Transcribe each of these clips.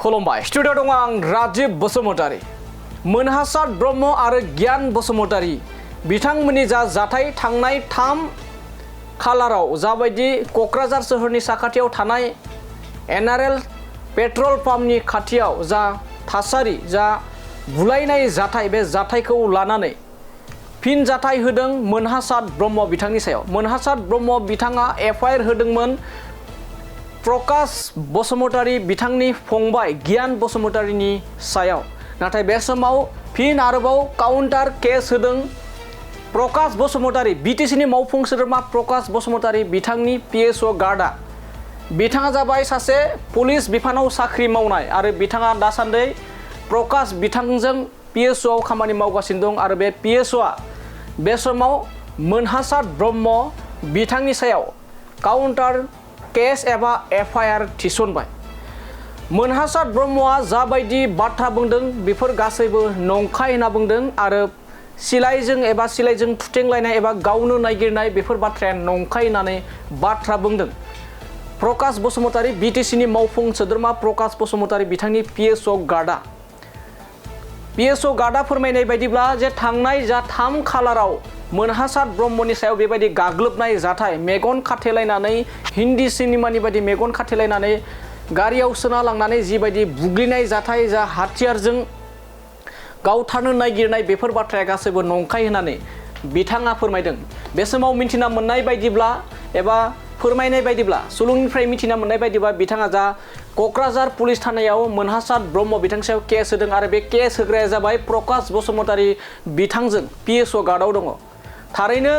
खुलुमबाय स्टुडिअ दङ आं राजीव बसुमतारी मोनहासार ब्रह्म आरो गियान बसुमतारी बिथांमोननि जाथाय थांनाय 3 खालाराव जाबायदि क'क्राझार सोहोरनि साखाथियाव थानाय एनआरएल पेट्रल पाम्पनि खाथियाव जा थासारि जा बुलायनाय जाथाय बे जाथायखौ लानानै फिन जाथाय होदों मोनहासार ब्रह्म बिथांनि सायाव मोनहासार ब्रह्म बिथाङा एफआइआर होदोंमोन प्रकाश बसुमतारी बिथांनि फंबाय गियान बसुमतारीनि सायाव नाथाय बे समाव फिन आरोबाव काउंटार केस होदों प्रकाश बसुमतारी बीटीसीनि मावफुं सोद्रोमा प्रकाश बसुमतारी बिथांनि पीएसओ गार्डआ बिथाङा जाबाय सासे पुलिस बिफानाव साख्रि मावनाय आरो बिथाङा दासान्दि प्रकाश बिथांजों पीएसओआव खामानि मावगासिनो दं आरो बे पीएसओआ बे समाव मोनहासार ब्रह्म बिथांनि सायाव काउंटार केस एबा एफआइआर थिसनबाय मोनहासार ब्रह्मआ जाबायदि बाथ्रा बुंदों बेफोर गासैबो नंखाय होनना बुंदों आरो सिलाइजों थुथेंलायनाय एबा गावनो नागिरनाय बेफोर बाथ्राया नंखाय होननानै बाथ्रा बुंदों प्रकाश बसुमतारी बीटीसीनि मावफुं सोद्रोमा प्रकाश बसुमतारी बिथांनि पीएसओ गार्डआ फोरमायनाय बायदिब्ला जे थांनाय जा 3 खालाराव मोनहासार ब्रह्मनि सायाव बेबायदि गाग्लोबनाय जाथाय मेगन खाथेलायनानै हिन्दी सिनेमानि बायदि मेगन खाथेलायनानै गारियाव सोना लांनानै जिबायदि बुग्लिनाय जाथाय जा हाथियारजों गावथारनो नागिरनाय बेफोर बाथ्राया गासैबो नंखाय होननानै बिथाङा फोरमायदों बे समाव मिथिना मोननाय बायदिब्ला एबा फोरमायनाय बायदिब्ला सुलुंनिफ्राय मिथिना मोननाय बायदिब्ला बिथाङा जा क'क्राझार पुलिस थानायाव मोनहासार ब्रह्म बिथांनि सायाव केस होदों आरो बे केस होग्राया जाबाय प्रकाश बसुमतारी बिथांजों पीएसओ गार्डआव दङ थारैनो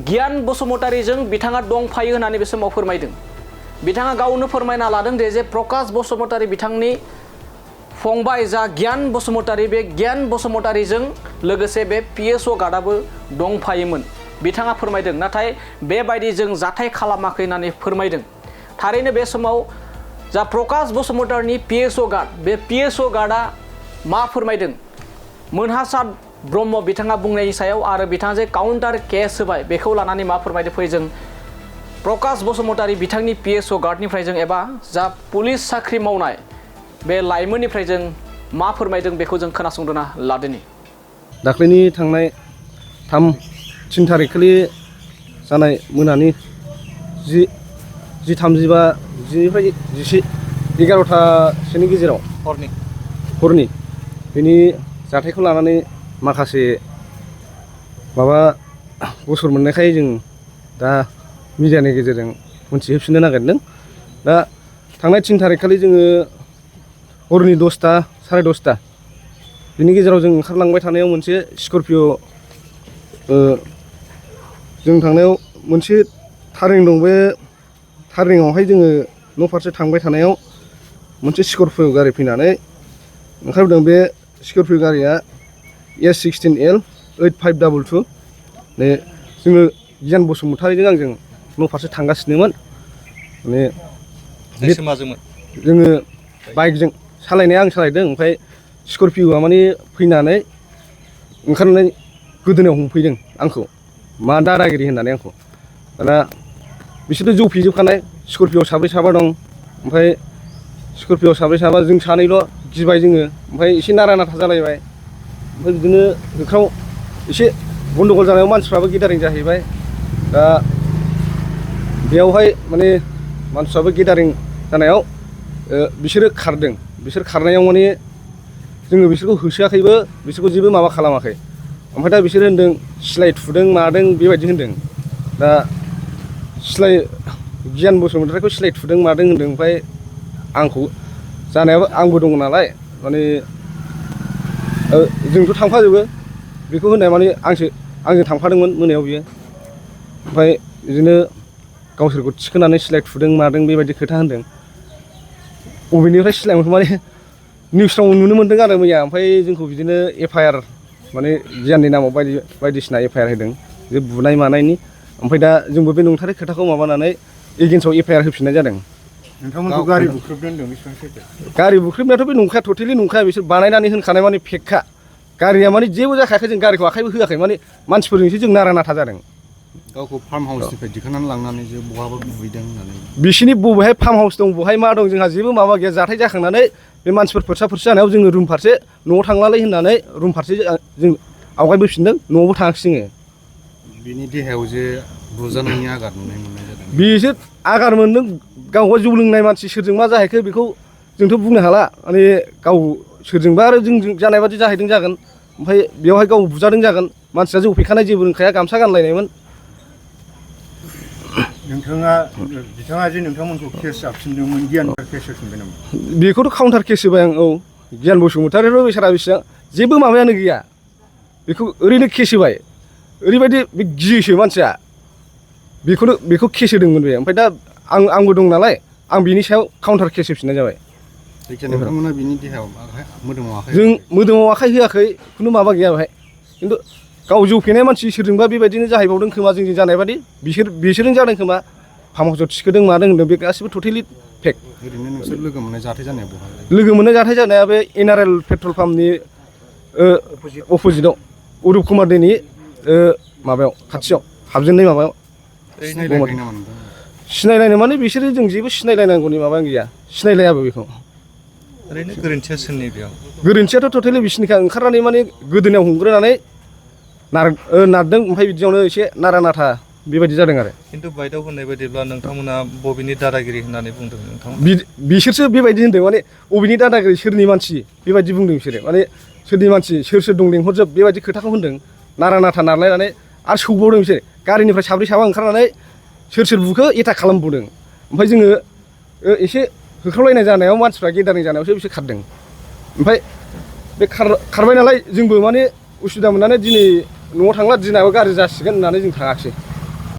गियान बसुमतारीजों बिथाङा दंफायो होननानै बे समाव फोरमायदों बिथाङा गावनो फोरमायना लादों जे प्रकाश बसुमतारी बिथांनि फंबाय जा गियान बसुमतारी बे गियान बसुमतारीजों लोगोसे बे पीएसओ गार्डआबो दंफायोमोन बिथाङा फोरमायदों नाथाय बेबायदि जों जाथाय खालामाखै होननानै फोरमायदों थारैनो बे समाव जा प्रकाश बसुमतारीनि पीएसओ गार्ड बे पीएसओ गार्डआ मा फोरमायदों मोनहासार ब्रह्म बिथाङा बुंनायनि सायाव आरो बिथाङा जे काउंटार केस होबाय बेखौ लानानै मा फोरमायदों फै जों प्रकाश बसुमतारी बिथांनि पीएसओ गार्डनिफ्राय जों एबा जा पुलिस साख्रि मावनाय बे लाइमोननिफ्राय जों मा फोरमायदों बेखौ जों खोनासंदोना लादोनि दाख्लैनि थांनाय 3 थारिखखालि जानाय मोनानि 10:35 10निफ्राय 11:00सोनि गेजेराव हरनि बेनि जाथायखौ लानानै माखासे गसर मोननायखाय जों दा मिडियानि गेजेरजों मोनथिहोफिननो नागिरदों दा थांनाय 3 थारिखखालि जोङो हरनि 10टा 10:30 बिनि गेजेराव जों ओंखारलांबाय थानायाव मोनसे स्कर्पिय जों थांनायाव मोनसे टार्निं दं बे टार्निंआवहाय जोङो न' फारसे थांबाय थानायाव मोनसे स्कर्पिय गारि फैनानै ओंखारबोदों बे स्कर्पिय गारिया S16L 8522 ने जोङो गियान बसुमतारीजों आंजों न' फारसे थांगासिनोमोन माने जोङो बाइकजों सालायनाया आं सालायदों ओमफ्राय स्कर्पिय'आ माने फैनानै ओंखारनानै गोदोनायाव हमफैदों आंखौ मा दादागिरि होननानै आंखौ दाना बिसोरथ' जौफेजोबखानाय स्कर्पिय'आव साब्रै साबा दं ओमफ्राय स्कर्पिय'आव साब्रै साबा जों सानैल' गिबाय जोङो ओमफ्राय एसे नारा नाथा जालायबाय ओमफ्राय बिदिनो होख्राव एसे गन्डगल जानायाव मानसिफ्राबो गेदारिं जाहैबाय दा बेयावहाय माने मानसिफ्राबो गेदारिं जानायाव बिसोरो खारदों बिसोर खारनायाव माने जोङो बिसोरखौ होसोआखैबो बिसोरखौ जेबो माबा खालामाखै ओमफ्राय दा बिसोर होनदों सिलाइ थुदों मादों बेबायदि होनदों दा गियान बसुमतारीखौ सिलाइ थुदों मादों होनदों ओमफ्राय आंखौ जानायाबो आंबो दङ नालाय माने जोंथ' थांफाजोबो बेखौ होननाय माने आंजों थांफादोंमोन मोनायाव बियो ओमफ्राय बिदिनो गावसोरखौ थिखोनानै सिलाइ थुदों मादों बेबायदि खोथा होनदों बबेनिफ्राय सिलाइ मोनखो माने निउसफ्राव नुनो मोन्दों आरो मैया ओमफ्राय जोंखौ बिदिनो एफआइआर माने गियाननि नामाव बायदिसिना एफआइआर होदों बे बुनाय मानायनि ओमफ्राय दा जोंबो बे नंथारै खोथाखौ माबानानै एगेन्स्टआव एफआइआर होफिननाय जादों नोंथांमोनखौ गारि बुख्रुबदों होनदों बेसेबां सैथो गारि बुख्रुबनायाथ' बे नंखाया टटेलि नंखाया बिसोर बानायनानै होनखानाय माने फेकखा गारिया माने जेबो जाखायाखै जों गारिखौ आखाइबो होआखै माने मानसिफोरजोंसो जों नारा नाथा जादों गावखौ फार्म हाउसनिफ्राय दिखांनानै लांनानै जे बहाबा बुहैदों होननानै बिसिनि बबेहाय फार्म हाउस दं बहाय मा दं जोंहा जेबो माबा गैया जाथाय जाखांनानै बे मानसिफोर फोरसा जानायाव जोङो रुम फारसे न'आव थांलालै होननानै रुम फारसे जों आवगायबोफिनदों न'आवबो थाङाखिसै जोङो बिनि देहायाव जे बुजानायनि आघात मोननाय जादों बिसोर आघात मोनदों गावहा जौ लोंनाय मानसि सोरजों मा जाहैखो बेखौ जोंथ' बुंनो हाला माने गाव सोरजोंबा आरो जोंजों जानाय बादि जाहैदों जागोन ओमफ्राय बेवहाय गाव बुजादों जागोन मानसिया जौ फेखानाय जेबो रोंखाया गामसा गानलायनायमोन बिथाङा जे नोंथांमोनखौ केस जाबसिनदोंमोन गियानफोर केस होफिनबाय नामा बेखौथ' काउन्टार केस होबाय आं औ गियान बसुमतारियाथ' बेसारा बेसेबां जेबो माबायानो गैया बेखौ ओरैनो केस होबाय ओरैबायदि बे गियोसो मानसिया बेखौ केस होदोंमोन बे ओमफ्राय दा आंबो दं नालाय आं बिनि सायाव काउन्टार केस होफिननाय जाबाय जायखिया नोंथांमोना बिनि देहायाव मोदोमाव आखाइ जों मोदोमाव आखाइ होआखै खुनु माबा गैया बेहाय खिन्थु गाव जौ फेनाय मानसि सोरजोंबा बेबायदिनो जाहैबावदों खोमा जोंजों जानाय बादि बिसोरजों जादों खोमा फार्म हाउसआव थिखोदों मादों होनदों बे गासिबो टटेलि फेक ओरैनो नोंसोर लोगो मोननाय जाथाय जानाया बहा लोगो मोननाय जाथाय जानाया बे एनआरएल पेट्रल पाम्पनि अपोजिटआव अरुप कुमार दैनि माबायाव खाथियाव हाबजेननाय माबायाव सिनायलायनो माने बिसोरो जों जेबो सिनायलायनांगौनि माबा गैया सिनायलायाबो बेखौ ओरैनो गोरोन्थिया सोरनि बेयाव गोरोन्थियाथ' टटेलि बिसिनिखा ओंखारनानै माने गोदोनायाव हमग्रोनानै नारदों ओमफ्राय बिदियावनो एसे नारा नाथा बेबायदि जादों आरो खिन्थु बायदाव होननाय बायदिब्ला नोंथांमोना बबेनि दादागिरि होननानै बुंदों नोंथांमोन बिसोरसो बेबायदि होनदों माने बबेनि दादागिरि सोरनि मानसि बेबायदि बुंदों बिसोरो माने सोरनि मानसि सोर दं लेंहरजोब बेबायदि खोथाखौ होनदों नारा नाथा नारलायनानै आरो सौबावदों बिसोर गारिनिफ्राय साब्रै साबा ओंखारनानै सोर बुखो एटाक खालामबावदों ओमफ्राय जोङो एसे होख्रावलायनाय जानायाव मानसिफ्रा गेदारिं जानायावसो बिसोर खारदों ओमफ्राय बे खारबाय नालाय जोंबो माने उसुबिदा मोननानै दिनै न'आव थांला दिनाबो गाज्रि जासिगोन होननानै जों थाङाखिसै